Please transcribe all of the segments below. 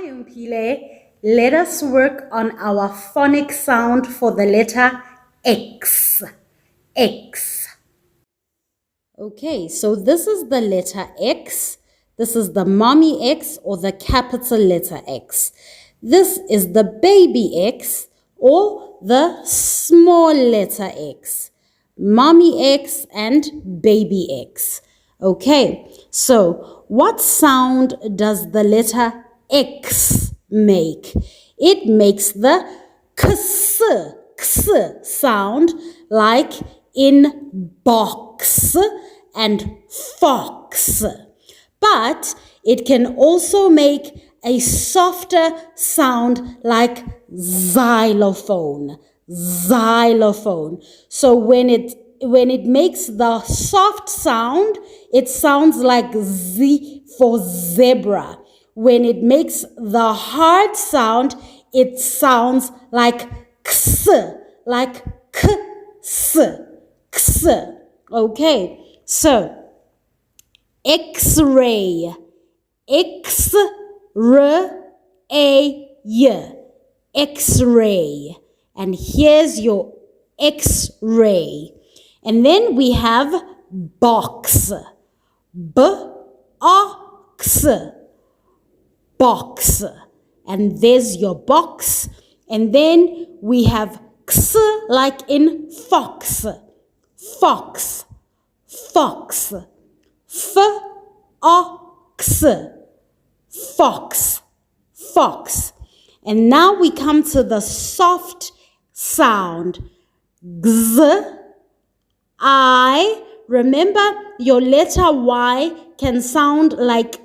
Hi, Umpile. Let us work on our phonic sound for the letter X. X. Okay, so this is the letter X. This is the mommy X or the capital letter X. This is the baby X or the small letter X. Mommy X and baby X. Okay, so what sound does the letter X make? It makes the ks sound, like in box and fox. But it can also make a softer sound like xylophone. Xylophone. So when it makes the soft sound, it sounds like Z for zebra. When it makes the hard sound, it sounds like ks, like ks, ks. Okay, so X-ray, X-R-A-Y, X-ray. And here's your X-ray. And then we have box, B-O-X, box. And there's your box. And then we have X like in fox, fox, fox. F-O-X, fox, fox. And now we come to the soft sound. X, I. Remember, your letter Y can sound like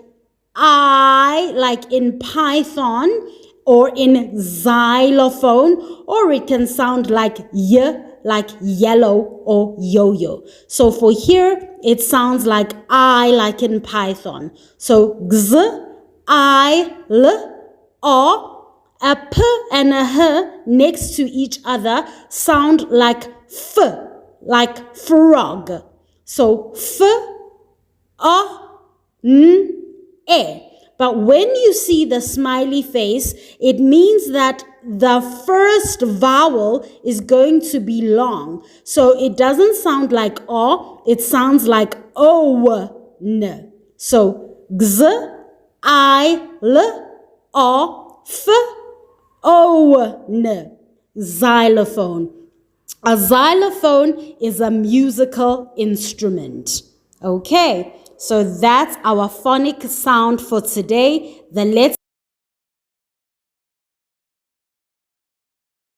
I, like in Python or in xylophone, or it can sound like Y, like yellow or yo-yo. So for here, it sounds like I, like in Python. So X, I, L, O, a P and a H next to each other sound like F, like frog. So F, O, N, E. But when you see the smiley face, it means that the first vowel is going to be long. So it doesn't sound like O, it sounds like O, N. So X, I, L, O, F, O, N. Xylophone. A xylophone is a musical instrument. Okay, so that's our phonic sound for today. The letter